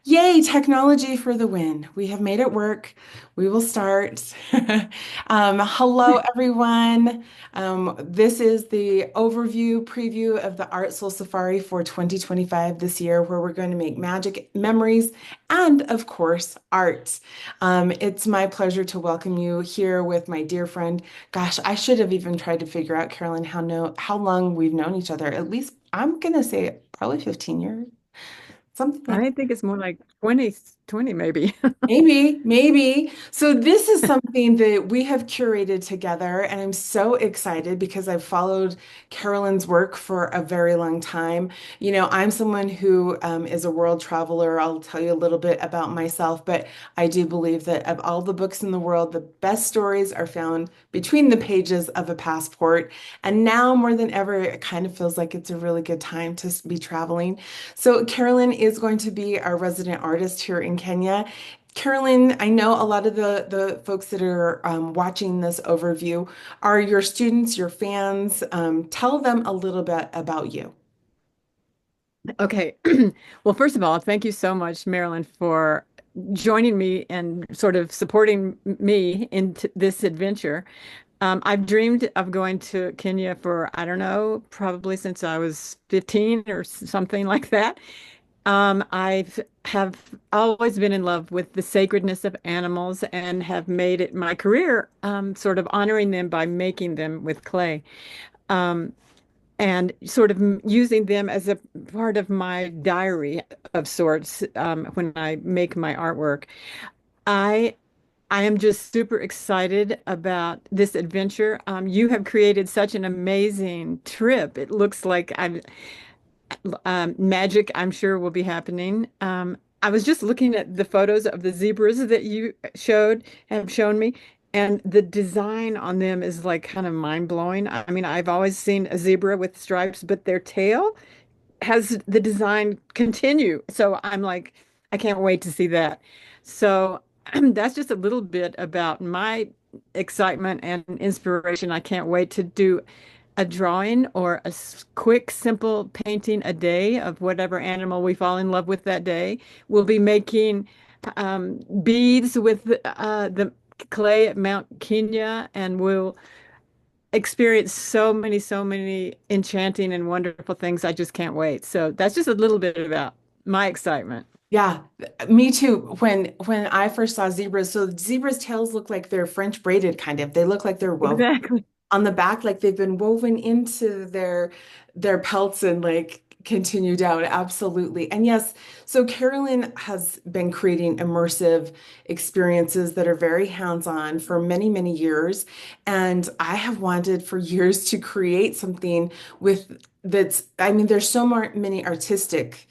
Yay, technology for the win. We have made it work. We will start. Hello, everyone. This is the overview preview of the Art Soul Safari for 2025 this year, where we're going to make magic memories and, of course, art. It's my pleasure to welcome you here with my dear friend. Gosh, I should have even tried to figure out, Carolyn, how long we've known each other. At least I'm gonna say probably 15 years, something like. I think it's more like 20 maybe. Maybe, maybe. So this is something that we have curated together, and I'm so excited because I've followed Carolyn's work for a very long time. You know, I'm someone who is a world traveler. I'll tell you a little bit about myself, but I do believe that of all the books in the world, the best stories are found between the pages of a passport. And now more than ever, it kind of feels like it's a really good time to be traveling. So Carolyn is going to be our resident artist here in Kenya. Carolyn, I know a lot of the folks that are watching this overview are your students, your fans. Tell them a little bit about you. Okay. Well, first of all, thank you so much, Marilyn, for joining me and sort of supporting me into this adventure. I've dreamed of going to Kenya for, I don't know, probably since I was 15 or something like that. I've have always been in love with the sacredness of animals and have made it my career, sort of honoring them by making them with clay. Um, and sort of using them as a part of my diary of sorts, when I make my artwork. I I am just super excited about this adventure. You have created such an amazing trip. It looks like magic, I'm sure, will be happening. I was just looking at the photos of the zebras that you have shown me, and the design on them is like kind of mind blowing. I mean, I've always seen a zebra with stripes, but their tail has the design continue. So I'm like, I can't wait to see that. So that's just a little bit about my excitement and inspiration. I can't wait to do a drawing or a quick, simple painting a day of whatever animal we fall in love with that day. We'll be making beads with the clay at Mount Kenya, and we'll experience so many enchanting and wonderful things. I just can't wait. So that's just a little bit about my excitement. Yeah, me too. When I first saw zebras, so zebras' tails look like they're French braided kind of. They look like they're woven Exactly. on the back, like they've been woven into their pelts and like continue down. Absolutely. And yes, so Carolyn has been creating immersive experiences that are very hands-on for many, many years. And I have wanted for years to create something with that's, I mean, there's many artistic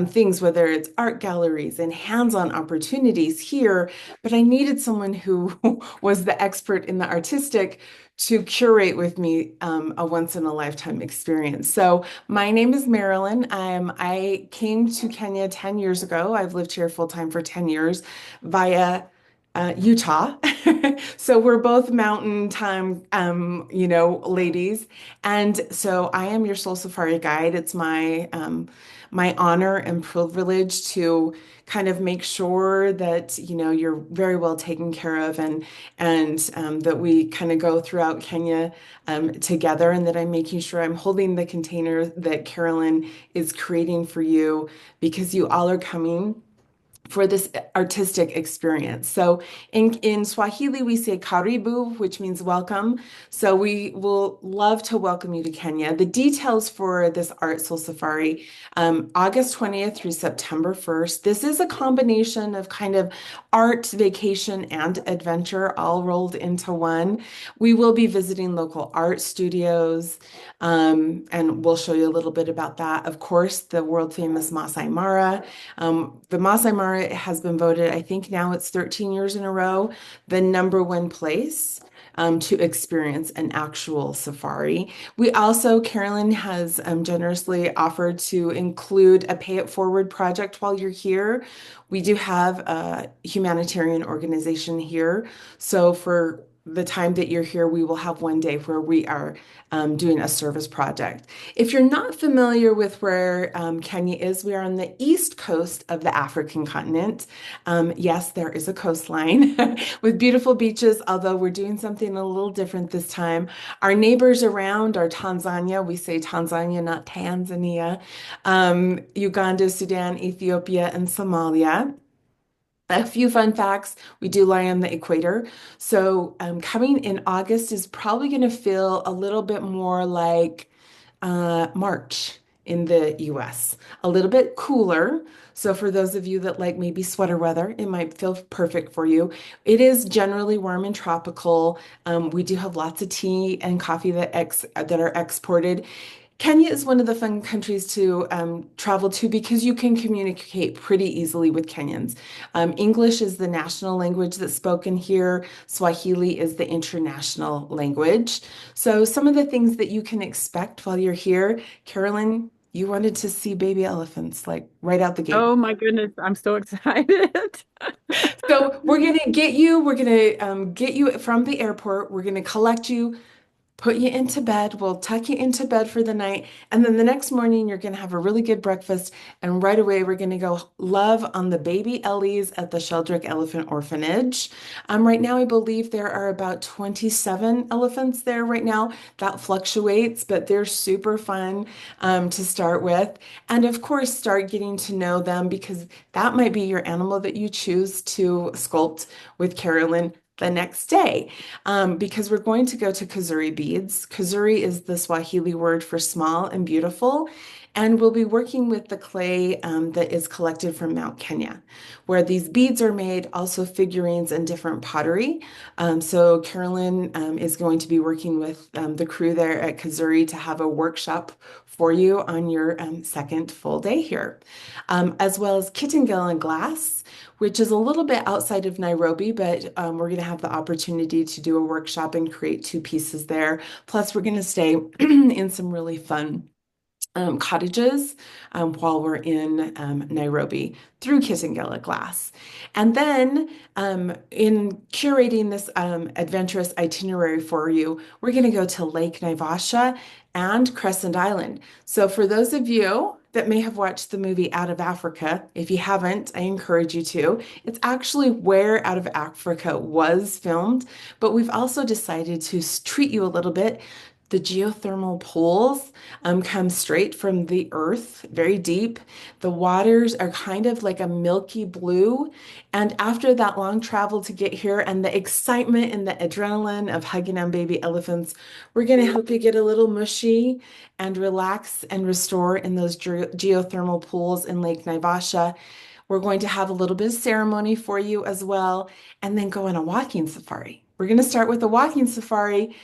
things, whether it's art galleries and hands-on opportunities here, but I needed someone who was the expert in the artistic to curate with me a once in a lifetime experience. So my name is Marilyn. I came to Kenya 10 years ago. I've lived here full time for 10 years via Utah. So we're both mountain time, ladies. And so I am your soul safari guide. It's my honor and privilege to kind of make sure that, you're very well taken care of and that we kind of go throughout Kenya together and that I'm making sure I'm holding the container that Carolyn is creating for you because you all are coming for this artistic experience. So in Swahili, we say karibu, which means welcome. So we will love to welcome you to Kenya. The details for this Art Soul Safari, August 20th through September 1st. This is a combination of kind of art, vacation, and adventure all rolled into one. We will be visiting local art studios, and we'll show you a little bit about that. Of course, the world famous Masai Mara. The Masai Mara has been voted, I think now it's 13 years in a row, the number one place to experience an actual safari. We also, Carolyn has generously offered to include a pay it forward project while you're here. We do have a humanitarian organization here. So for the time that you're here, we will have one day where we are doing a service project. If you're not familiar with where Kenya is, we are on the east coast of the African continent. Yes, there is a coastline with beautiful beaches, although we're doing something a little different this time. Our neighbors around are Tanzania. We say Tanzania, not Tanzania. Uganda, Sudan, Ethiopia, and Somalia. A few fun facts. We do lie on the equator. So coming in August is probably going to feel a little bit more like March in the US, a little bit cooler. So for those of you that like maybe sweater weather, it might feel perfect for you. It is generally warm and tropical. We do have lots of tea and coffee that are exported. Kenya is one of the fun countries to travel to because you can communicate pretty easily with Kenyans. English is the national language that's spoken here. Swahili is the international language. So some of the things that you can expect while you're here, Carolyn, you wanted to see baby elephants like right out the gate. Oh my goodness, I'm so excited. So we're gonna get you from the airport. We're gonna collect you, put you into bed. We'll tuck you into bed for the night. And then the next morning, you're going to have a really good breakfast. And right away, we're going to go love on the baby Ellies at the Sheldrick Elephant Orphanage. Right now, I believe there are about 27 elephants there right now. That fluctuates, but they're super fun to start with. And of course, start getting to know them because that might be your animal that you choose to sculpt with Carolyn the next day because we're going to go to Kazuri beads. Kazuri is the Swahili word for small and beautiful. And we'll be working with the clay that is collected from Mount Kenya, where these beads are made, also figurines and different pottery. So Carolyn is going to be working with the crew there at Kazuri to have a workshop for you on your second full day here, as well as Kitengela glass, which is a little bit outside of Nairobi, but we're going to have the opportunity to do a workshop and create two pieces there. Plus, we're going to stay in some really fun cottages while we're in Nairobi through Kitengela Glass. And then in curating this adventurous itinerary for you, we're going to go to Lake Naivasha and Crescent Island. So for those of you that may have watched the movie Out of Africa, if you haven't, I encourage you to. It's actually where Out of Africa was filmed, but we've also decided to treat you a little bit. The geothermal pools come straight from the earth, very deep. The waters are kind of like a milky blue. And after that long travel to get here and the excitement and the adrenaline of hugging on baby elephants, we're going to help you get a little mushy and relax and restore in those geothermal pools in Lake Naivasha. We're going to have a little bit of ceremony for you as well, and then go on a walking safari. We're going to start with a walking safari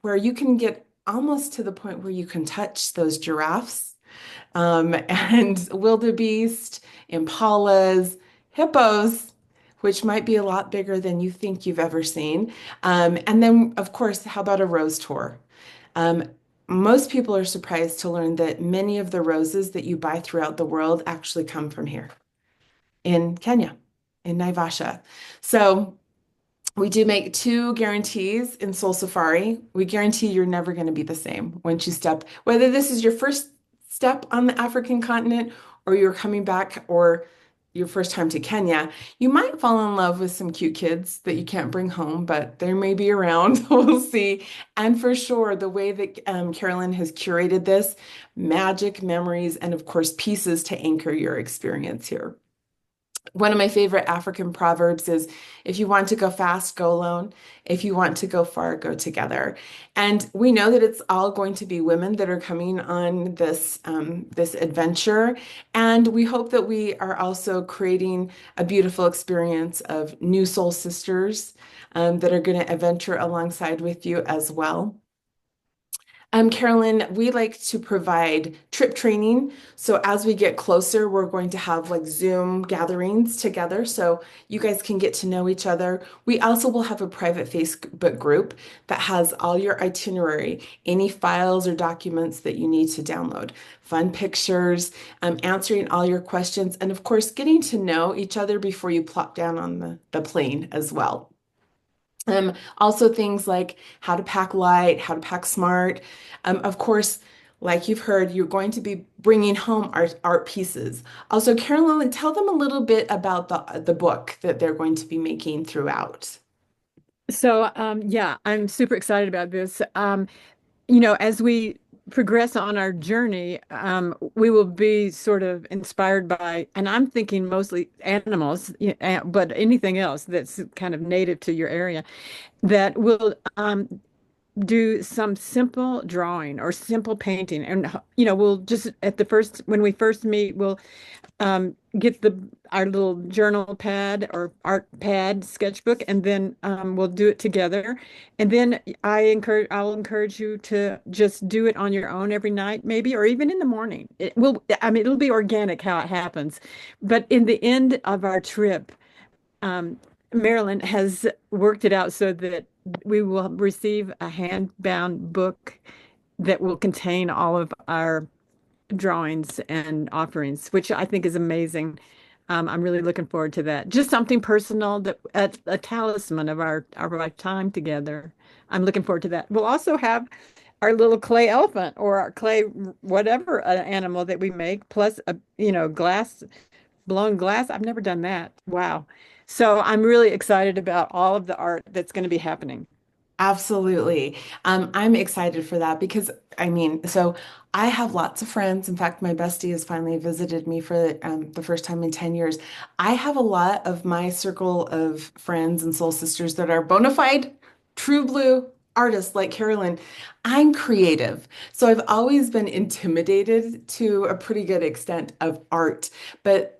where you can get almost to the point where you can touch those giraffes and wildebeest, impalas, hippos, which might be a lot bigger than you think you've ever seen. And then, of course, how about a rose tour? Um, Most people are surprised to learn that many of the roses that you buy throughout the world actually come from here in Kenya, in Naivasha. So we do make two guarantees in Soul Safari. We guarantee you're never going to be the same once you step, whether this is your first step on the African continent or you're coming back or your first time to Kenya, you might fall in love with some cute kids that you can't bring home, but they may be around. We'll see. And for sure, the way that Carolyn has curated this, magic memories and of course pieces to anchor your experience here. One of my favorite African proverbs is if you want to go fast, go alone. If you want to go far, go together. And we know that it's all going to be women that are coming on this adventure. And we hope that we are also creating a beautiful experience of new soul sisters that are going to adventure alongside with you as well. Carolyn, we like to provide trip training. So as we get closer, we're going to have like Zoom gatherings together so you guys can get to know each other. We also will have a private Facebook group that has all your itinerary, any files or documents that you need to download, fun pictures, answering all your questions, and of course, getting to know each other before you plop down on the plane as well. Also things like how to pack light, how to pack smart. Of course, like you've heard, you're going to be bringing home art pieces. Also, Carolyn, tell them a little bit about the book that they're going to be making throughout. So, yeah, I'm super excited about this. As we progress on our journey, we will be sort of inspired by, and I'm thinking mostly animals, but anything else that's kind of native to your area that will do some simple drawing or simple painting. And, we'll just at the first, when we first meet, we'll get our little journal pad or art pad sketchbook, and then we'll do it together. And then I'll encourage you to just do it on your own every night, maybe, or even in the morning. I mean, it'll be organic how it happens. But in the end of our trip, um, Marilyn has worked it out so that we will receive a hand-bound book that will contain all of our drawings and offerings, which I think is amazing. I'm really looking forward to that. Just something personal, that a talisman of our time together. I'm looking forward to that. We'll also have our little clay elephant or our clay whatever animal that we make, plus a blown glass. I've never done that. Wow. So I'm really excited about all of the art that's going to be happening. Absolutely. I'm excited for that because so I have lots of friends. In fact, my bestie has finally visited me for the first time in 10 years. I have a lot of my circle of friends and soul sisters that are bona fide, true blue artists like Carolyn. I'm creative. So I've always been intimidated to a pretty good extent of art, but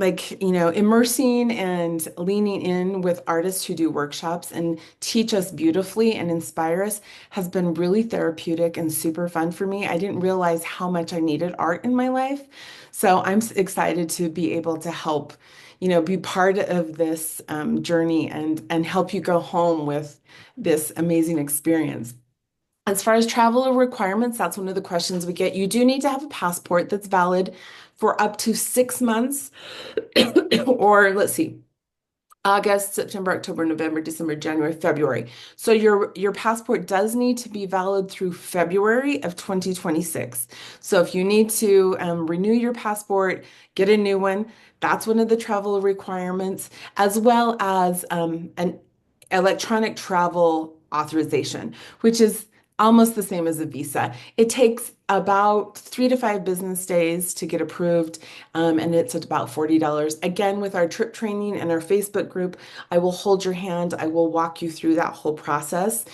immersing and leaning in with artists who do workshops and teach us beautifully and inspire us has been really therapeutic and super fun for me. I didn't realize how much I needed art in my life. So I'm excited to be able to help, be part of this journey and help you go home with this amazing experience. As far as travel requirements, that's one of the questions we get. You do need to have a passport that's valid for up to 6 months. Or let's see, August, September, October, November, December, January, February. So your passport does need to be valid through February of 2026. So if you need to renew your passport, get a new one, that's one of the travel requirements, as well as an electronic travel authorization, which is almost the same as a visa. It takes about 3 to 5 business days to get approved, and it's at about $40. Again, with our trip training and our Facebook group, I will hold your hand. I will walk you through that whole process.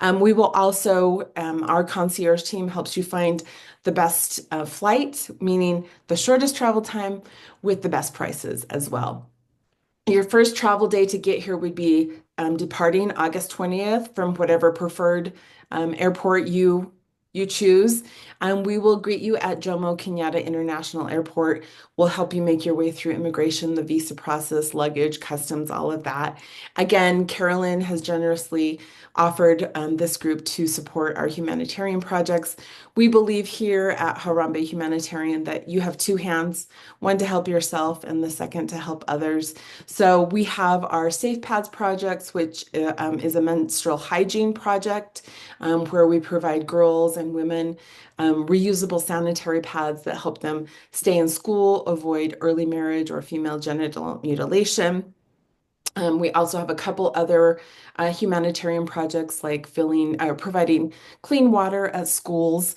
We will also, our concierge team helps you find the best flight, meaning the shortest travel time with the best prices as well. Your first travel day to get here would be departing August 20th from whatever preferred airport you choose. We will greet you at Jomo Kenyatta International Airport. We'll help you make your way through immigration, the visa process, luggage, customs, all of that. Again, Carolyn has generously offered this group to support our humanitarian projects. We believe here at Harambe Humanitarian that you have two hands, one to help yourself and the second to help others. So we have our Safe Pads projects, which is a menstrual hygiene project where we provide girls and women reusable sanitary pads that help them stay in school, avoid early marriage or female genital mutilation. We also have a couple other humanitarian projects like providing clean water at schools.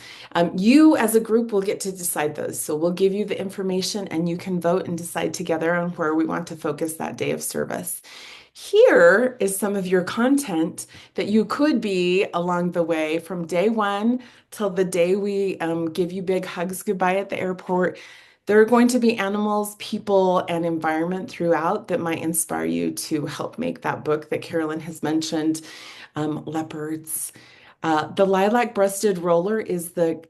You as a group will get to decide those. So we'll give you the information and you can vote and decide together on where we want to focus that day of service. Here is some of your content that you could be along the way from day one till the day we give you big hugs goodbye at the airport. There are going to be animals, people, and environment throughout that might inspire you to help make that book that Carolyn has mentioned. Leopards. The lilac-breasted roller is the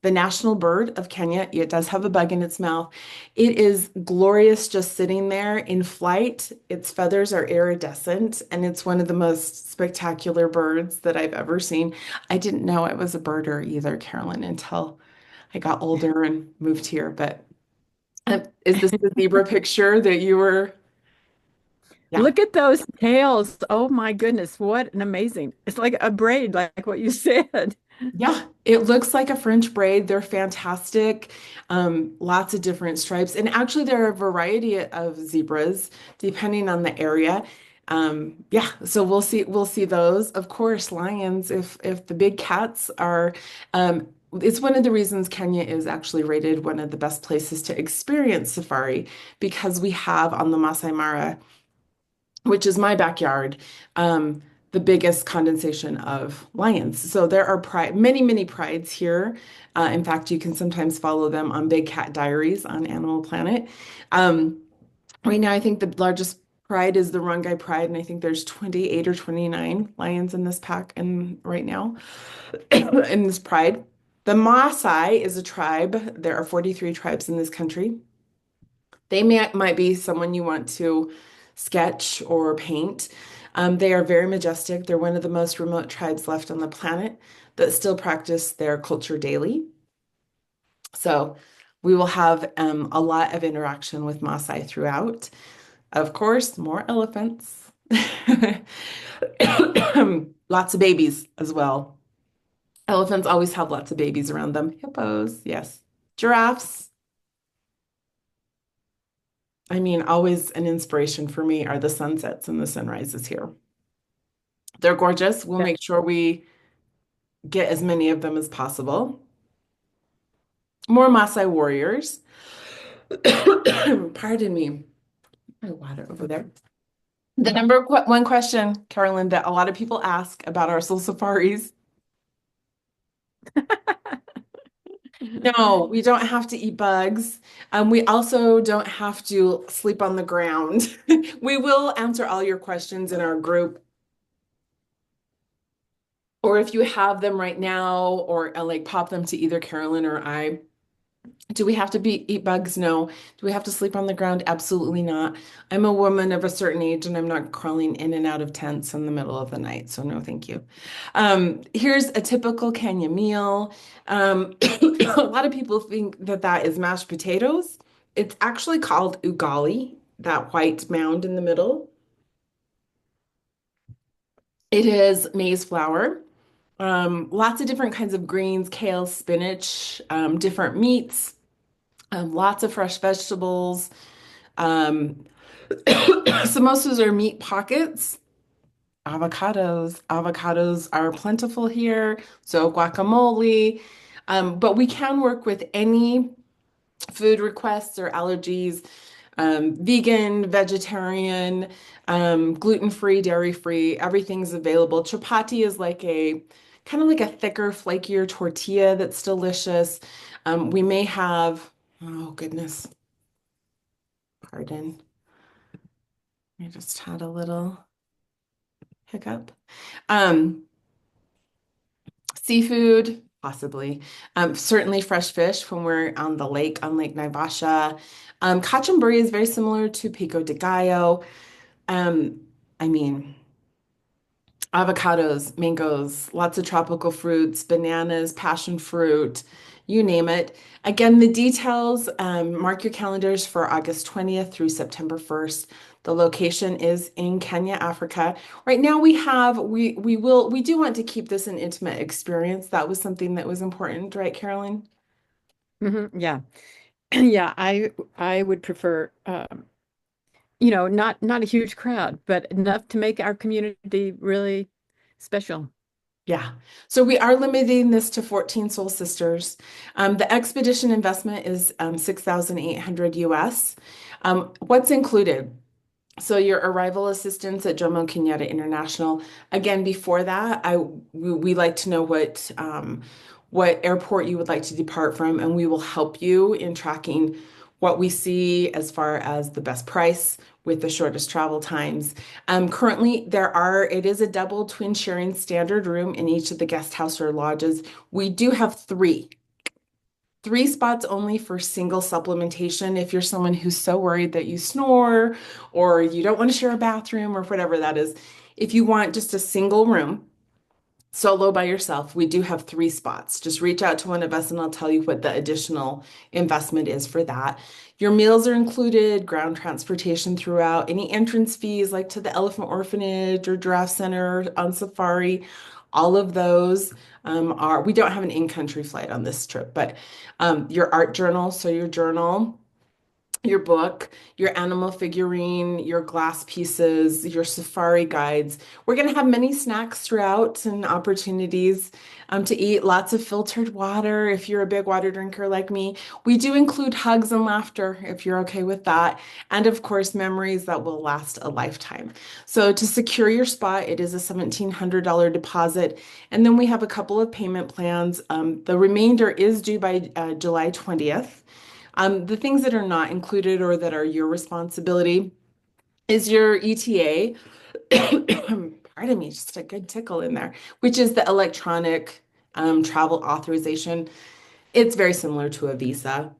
national bird of Kenya. It does have a bug in its mouth. It is glorious just sitting there in flight. Its feathers are iridescent, and it's one of the most spectacular birds that I've ever seen. I didn't know it was a birder either, Carolyn, until I got older and moved here. But is this the zebra picture that you were? Yeah. Look at those tails. Oh my goodness, what an amazing. It's like a braid, like what you said. Yeah, it looks like a French braid. They're fantastic. Lots of different stripes. And actually, there are a variety of zebras depending on the area. Yeah, so we'll see those. Of course, lions, if the big cats are it's one of the reasons Kenya is actually rated one of the best places to experience safari because we have on the Masai Mara, which is my backyard, the biggest condensation of lions. So there are many, many prides here. In fact, you can sometimes follow them on Big Cat Diaries on Animal Planet. Um, right now, I think the largest pride is the Rongai Pride, and I think there's 28 or 29 lions in this pack and right now in this pride. The Maasai is a tribe. There are 43 tribes in this country. Might be someone you want to sketch or paint. They are very majestic. They're one of the most remote tribes left on the planet that still practice their culture daily. So we will have a lot of interaction with Maasai throughout. Of course, more elephants. Lots of babies as well. Elephants always have lots of babies around them. Hippos, yes. Giraffes. I mean, always an inspiration for me are the sunsets and the sunrises here. They're gorgeous. We'll make sure we get as many of them as possible. More Maasai warriors. Pardon me. My water over there. The one question, Carolyn, that a lot of people ask about our soul safaris. No, we don't have to eat bugs. We also don't have to sleep on the ground. We will answer all your questions in our group, or if you have them right now, or like pop them to either Carolyn or I. Do we have to eat bugs? No. Do we have to sleep on the ground? Absolutely not. I'm a woman of a certain age and I'm not crawling in and out of tents in the middle of the night. So no, thank you. Here's a typical Kenya meal. A lot of people think that that is mashed potatoes. It's actually called ugali, that white mound in the middle. It is maize flour. Lots of different kinds of greens, kale, spinach, different meats. Lots of fresh vegetables. Um, samosas are meat pockets. Avocados. Avocados are plentiful here. So guacamole. But we can work with any food requests or allergies, vegan, vegetarian, gluten-free, dairy-free, everything's available. Chapati is like a kind of like a thicker, flakier tortilla that's delicious. We may have, oh goodness, pardon. I just had a little hiccup. Um, Seafood, possibly. Certainly fresh fish when we're on the lake, on Lake Naivasha. Cachambury is very similar to pico de gallo. Um, I mean, avocados, mangoes, lots of tropical fruits, bananas, passion fruit, you name it. Again, the details, mark your calendars for August 20th through September 1st. The location is in Kenya, Africa. Right now we do want to keep this an intimate experience. That was something that was important, right, Carolyn? Yeah. Yeah, I would prefer not a huge crowd, but enough to make our community really special. Yeah. So we are limiting this to 14 Soul Sisters. The expedition investment is 6,800 US. What's included? So your arrival assistance at Jomo Kenyatta International. Again, before that, we like to know what airport you would like to depart from, and we will help you in tracking what we see as far as the best price with the shortest travel times. Currently, it is a double twin sharing standard room in each of the guest house or lodges. We do have three spots only for single supplementation if you're someone who's so worried that you snore or you don't want to share a bathroom or whatever that is. If you want just a single room, Solo by yourself, we do have 3 spots. Just reach out to one of us and I'll tell you what the additional investment is for that. Your meals are included, ground transportation throughout, any entrance fees like to the Elephant Orphanage or Giraffe Center on safari, all of those we don't have an in-country flight on this trip, but your art journal, so your journal, your book, your animal figurine, your glass pieces, your safari guides. We're going to have many snacks throughout and opportunities to eat lots of filtered water if you're a big water drinker like me. We do include hugs and laughter if you're okay with that. And of course, memories that will last a lifetime. So to secure your spot, it is a $1,700 deposit. And then we have a couple of payment plans. The remainder is due by July 20th. The things that are not included or that are your responsibility is your ETA. Pardon me, just a good tickle in there, which is the electronic travel authorization. It's very similar to a visa.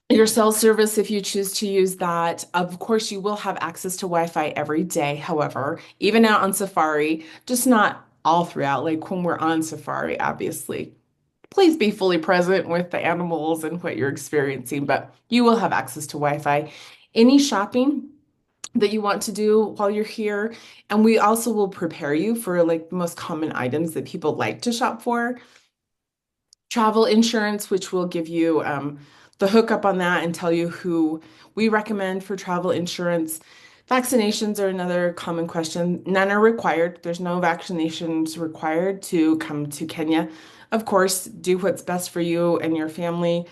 Your cell service, if you choose to use that, of course, you will have access to Wi-Fi every day. However, even out on Safari, just not all throughout, like when we're on Safari, obviously. Please be fully present with the animals and what you're experiencing, but you will have access to Wi-Fi. Any shopping that you want to do while you're here, and we also will prepare you for like the most common items that people like to shop for. Travel insurance, which will give you the hookup on that and tell you who we recommend for travel insurance. Vaccinations are another common question. None are required. There's no vaccinations required to come to Kenya. Of course, do what's best for you and your family.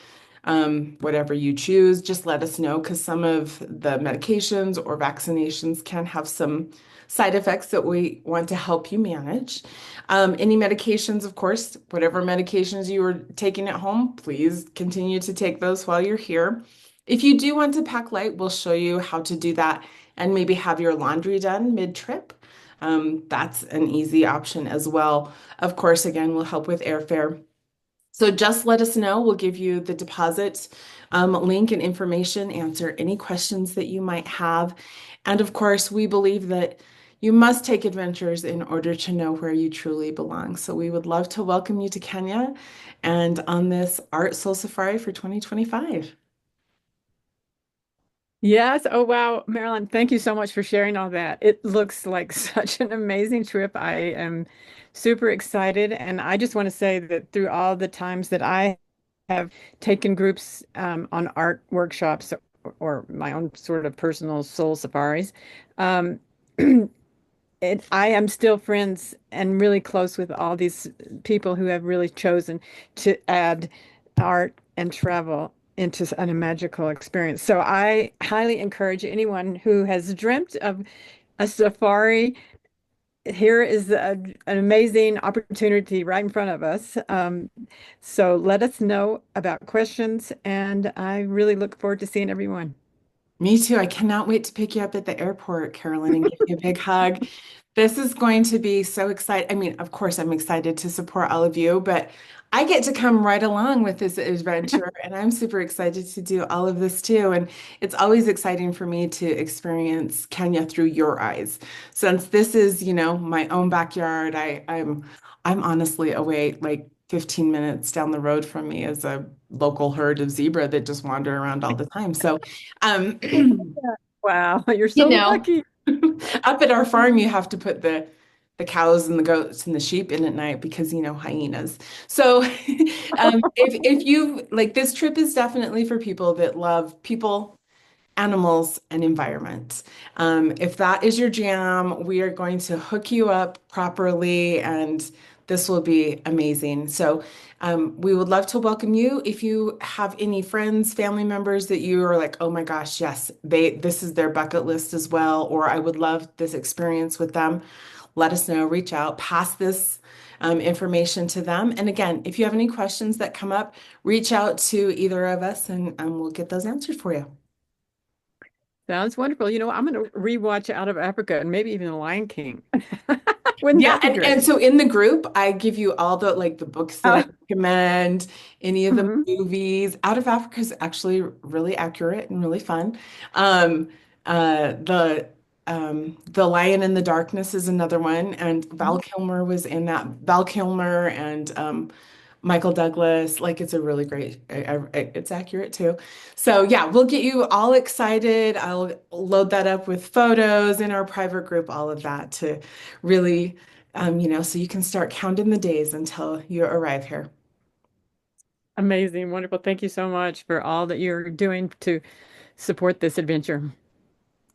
Whatever you choose, just let us know because some of the medications or vaccinations can have some side effects that we want to help you manage. Any medications, of course, whatever medications you are taking at home, please continue to take those while you're here. If you do want to pack light, we'll show you how to do that and maybe have your laundry done mid-trip. That's an easy option as well. Of course, again, we'll help with airfare. So just let us know. We'll give you the deposit link and information, answer any questions that you might have. And of course, we believe that you must take adventures in order to know where you truly belong. So we would love to welcome you to Kenya and on this Art Soul Safari for 2025. Yes. Oh, wow. Marilyn, thank you so much for sharing all that. It looks like such an amazing trip. I am super excited. And I just want to say that through all the times that I have taken groups on art workshops or my own sort of personal soul safaris, um, I am still friends and really close with all these people who have really chosen to add art and travel into a magical experience. So I highly encourage anyone who has dreamt of a safari. Here is an amazing opportunity right in front of us. So let us know about questions, and I really look forward to seeing everyone. Me too. I cannot wait to pick you up at the airport, Carolyn, and give you a big hug. This is going to be so exciting. I mean, of course, I'm excited to support all of you, but I get to come right along with this adventure, and I'm super excited to do all of this too. And it's always exciting for me to experience Kenya through your eyes. Since this is, my own backyard, I'm honestly away like 15 minutes down the road from me as a local herd of zebra that just wander around all the time. So um, Wow, you're you so know, lucky. up at our farm, you have to put the cows and the goats and the sheep in at night because hyenas. So, if you like, this trip is definitely for people that love people, animals, and environment. If that is your jam, we are going to hook you up properly, and this will be amazing. So, we would love to welcome you. If you have any friends, family members that you are like, oh my gosh, yes, this is their bucket list as well, or I would love this experience with them, let us know, reach out, pass this information to them. And again, if you have any questions that come up, reach out to either of us and we'll get those answered for you. Sounds wonderful. I'm going to rewatch Out of Africa and maybe even The Lion King. Wouldn't Yeah, that be and great? so in the group, I give you all the books that I Oh, recommend, any of the mhm. movies. Out of Africa is actually really accurate and really fun. Um, the The Lion in the Darkness is another one, and Val Kilmer was in that. Val Kilmer and Michael Douglas. Like it's a really great. It's accurate too. So yeah, we'll get you all excited. I'll load that up with photos in our private group, all of that to really, so you can start counting the days until you arrive here. Amazing, wonderful. Thank you so much for all that you're doing to support this adventure.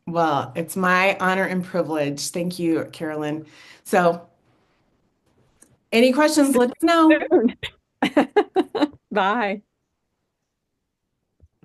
Well, it's my honor and privilege. Thank you, Carolyn. So, any questions, See let us know. you soon. Bye.